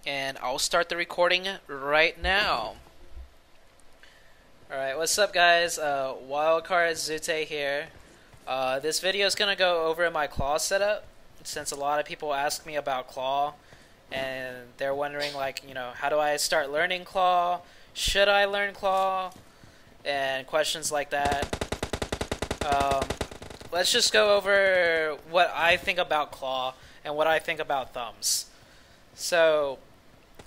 and I'll start the recording right now. Alright, what's up guys? Wildcard ZooTay here. This video is going to go over my claw setup, since a lot of people ask me about claw, and they're wondering, like, how do I start learning claw? Should I learn claw? And questions like that. Let's just go over what I think about claw and what I think about thumbs. So,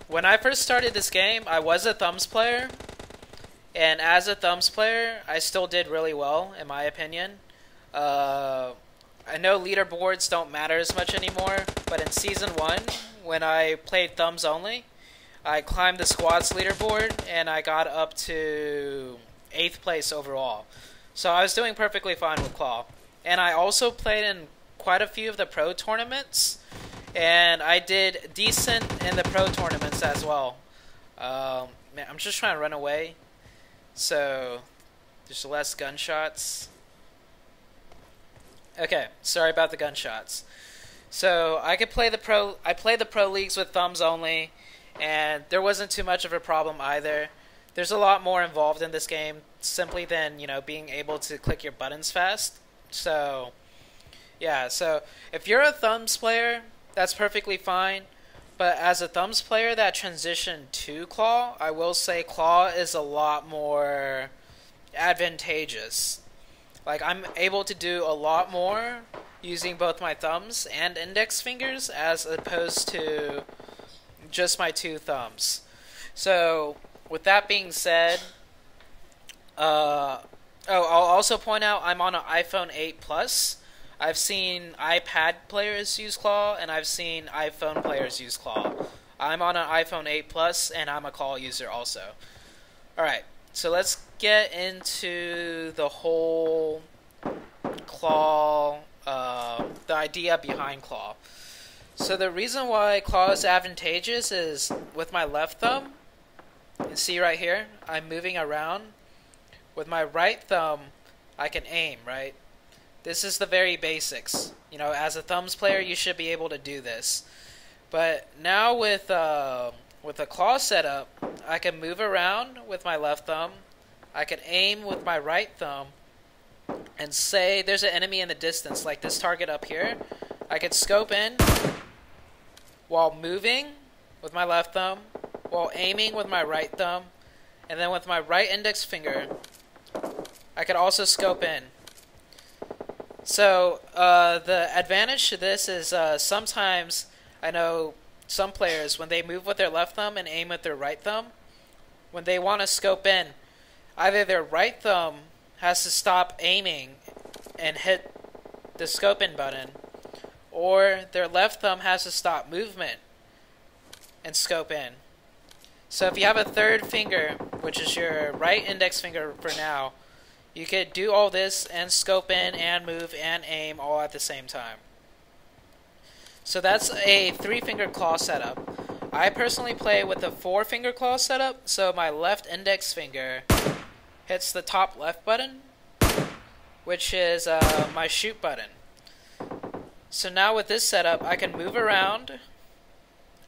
when I first started this game, I was a thumbs player, and as a thumbs player, I still did really well, in my opinion. I know leaderboards don't matter as much anymore, but in Season 1, when I played thumbs only, I climbed the squads leaderboard, and I got up to 8th place overall. So I was doing perfectly fine with claw. And I also played in quite a few of the pro tournaments, and I did decent in the pro tournaments as well. Man, I'm just trying to run away, so there's less gunshots. Okay, sorry about the gunshots. So I could play the pro. I played the pro leagues with thumbs only, and there wasn't too much of a problem either. There's a lot more involved in this game simply than being able to click your buttons fast. So yeah, so if you're a thumbs player, that's perfectly fine. But as a thumbs player that transitioned to claw, I will say claw is a lot more advantageous. Like, I'm able to do a lot more using both my thumbs and index fingers as opposed to just my two thumbs. So with that being said, I'll also point out I'm on an iPhone 8 Plus. I've seen iPad players use claw, and I've seen iPhone players use claw. I'm on an iPhone 8 Plus, and I'm a claw user also. Alright, so let's get into the whole claw, the idea behind claw. So the reason why claw is advantageous is with my left thumb, you see right here, I'm moving around. With my right thumb, I can aim, right? This is the very basics. As a thumbs player, you should be able to do this. But now with a claw setup, I can move around with my left thumb. I can aim with my right thumb. And say there's an enemy in the distance, like this target up here. I could scope in while moving with my left thumb, while aiming with my right thumb, and then with my right index finger, I could also scope in. So the advantage to this is sometimes I know some players, when they move with their left thumb and aim with their right thumb, when they want to scope in, either their right thumb has to stop aiming and hit the scope in button, or their left thumb has to stop movement and scope in. So if you have a third finger, which is your right index finger for now, you could do all this and scope in and move and aim all at the same time. So that's a 3-finger claw setup. I personally play with a 4-finger claw setup, so my left index finger hits the top left button, which is my shoot button. So now with this setup, I can move around,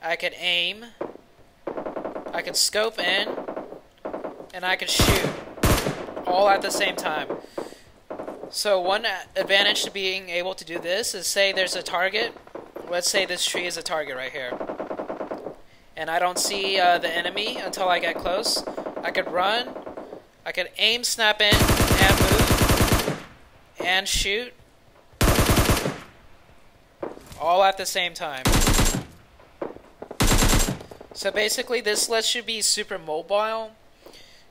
I can aim, I can scope in, and I can shoot, all at the same time. So one advantage to being able to do this is, say there's a target, let's say this tree is a target right here, and I don't see the enemy until I get close. I could run, I could aim, snap in, and move, and shoot, all at the same time. So basically this lets you be super mobile.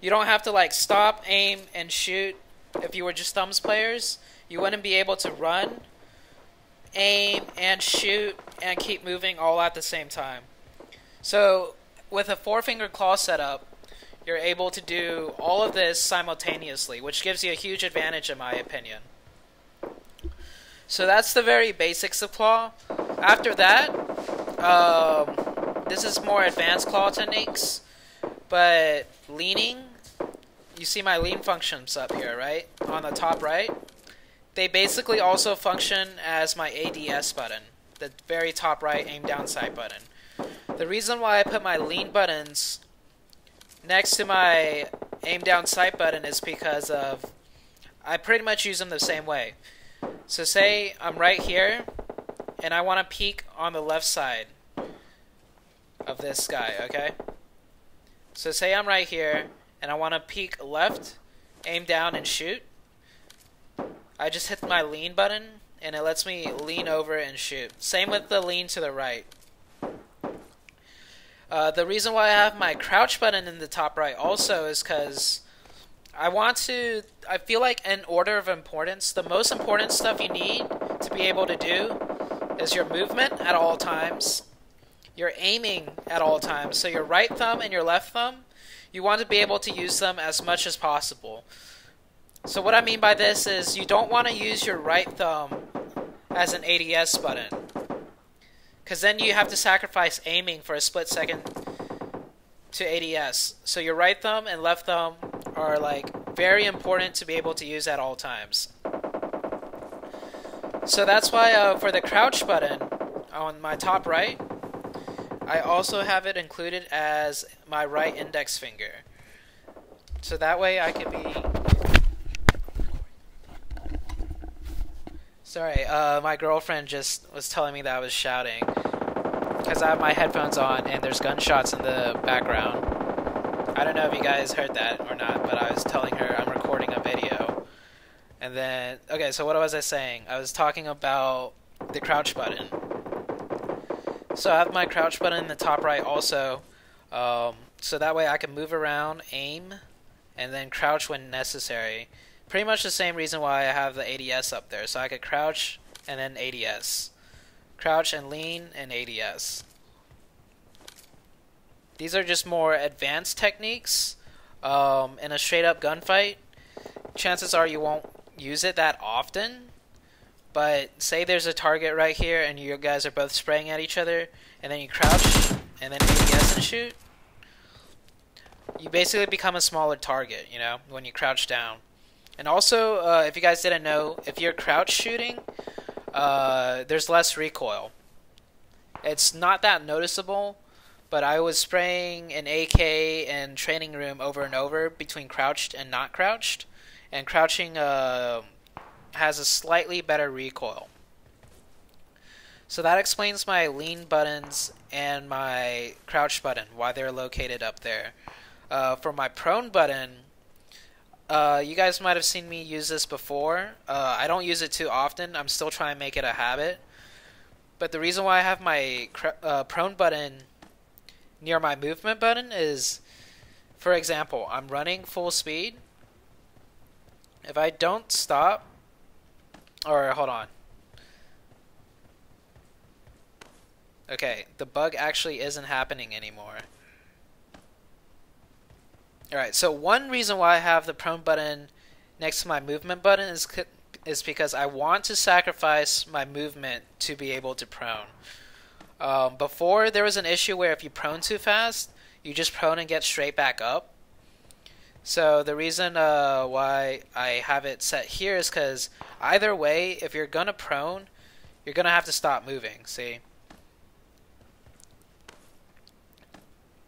You don't have to stop, aim, and shoot. If you were just thumbs players, you wouldn't be able to run, aim, and shoot, and keep moving all at the same time. So with a 4-finger claw setup, you're able to do all of this simultaneously, which gives you a huge advantage in my opinion. So that's the very basics of claw. After that, this is more advanced claw techniques, but leaning, you see my lean functions up here, right? On the top right. They basically also function as my ADS button, the very top right aim down sight button. The reason why I put my lean buttons next to my aim down sight button is because of I pretty much use them the same way. So say I'm right here and I want to peek on the left side of this guy, okay? So say I'm right here and I want to peek left, aim down and shoot. I just hit my lean button and it lets me lean over and shoot. Same with the lean to the right. The reason why I have my crouch button in the top right also is because I feel like in order of importance, the most important stuff you need to be able to do is your movement at all times, your aiming at all times. So your right thumb and your left thumb, you want to be able to use them as much as possible. So what I mean by this is you don't want to use your right thumb as an ADS button, because then you have to sacrifice aiming for a split second to ADS. So your right thumb and left thumb are like very important to be able to use at all times. So that's why for the crouch button on my top right, I also have it included as my right index finger. So that way I could be... Sorry, my girlfriend just was telling me that I was shouting because I have my headphones on and there's gunshots in the background. I don't know if you guys heard that or not, but I was telling her I'm recording a video. And then, okay, so what was I saying? I was talking about the crouch button. So I have my crouch button in the top right also, so that way I can move around, aim, and then crouch when necessary. Pretty much the same reason why I have the ADS up there, so I could crouch and then ADS. Crouch and lean and ADS. These are just more advanced techniques. In a straight up gunfight, chances are you won't use it that often. But say there's a target right here and you guys are both spraying at each other, and then you crouch and then ADS and shoot. You basically become a smaller target, you know, when you crouch down. And also, if you guys didn't know, if you're crouch shooting, there's less recoil. It's not that noticeable, but I was spraying an AK in training room over and over between crouched and not crouched, and crouching has a slightly better recoil. So that explains my lean buttons and my crouch button, why they're located up there. For my prone button, you guys might have seen me use this before. I don't use it too often. I'm still trying to make it a habit. But the reason why I have my prone button near my movement button is, for example, I'm running full speed. If I don't stop, or hold on. Okay, the bug actually isn't happening anymore. Alright, so one reason why I have the prone button next to my movement button is because I want to sacrifice my movement to be able to prone. Before, there was an issue where if you prone too fast, you just prone and get straight back up. So the reason why I have it set here is because either way, if you're going to prone, you're going to have to stop moving, see?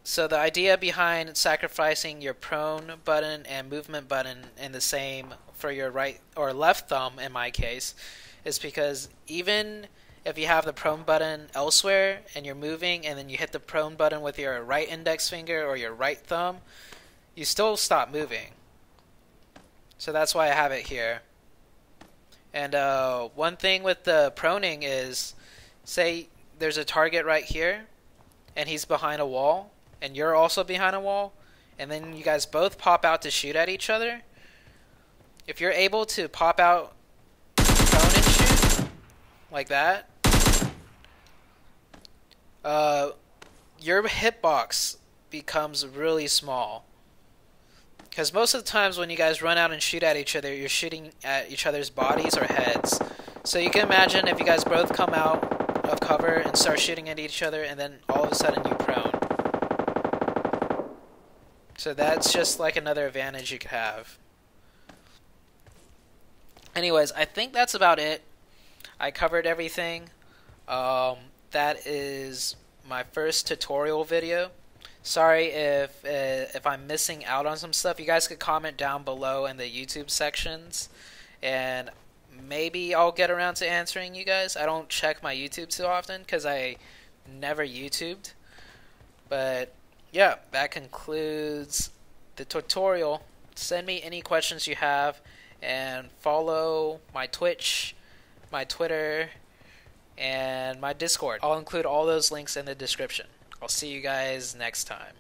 So the idea behind sacrificing your prone button and movement button in the same for your right or left thumb in my case is because even if you have the prone button elsewhere and you're moving and then you hit the prone button with your right index finger or your right thumb, you still stop moving. So that's why I have it here. And one thing with the proning is, say there's a target right here and he's behind a wall and you're also behind a wall, and then you guys both pop out to shoot at each other. If you're able to pop out, prone and shoot like that, your hitbox becomes really small. Because most of the times when you guys run out and shoot at each other, you're shooting at each other's bodies or heads. So you can imagine if you guys both come out of cover and start shooting at each other, and then all of a sudden you prone. So that's just like another advantage you could have. Anyways, I think that's about it. I covered everything. That is my first tutorial video. Sorry if I'm missing out on some stuff. You guys could comment down below in the YouTube sections, and maybe I'll get around to answering you guys. I don't check my YouTube too often because I never YouTubed. But yeah, that concludes the tutorial. Send me any questions you have, and follow my Twitch, my Twitter, and my Discord. I'll include all those links in the description. I'll see you guys next time.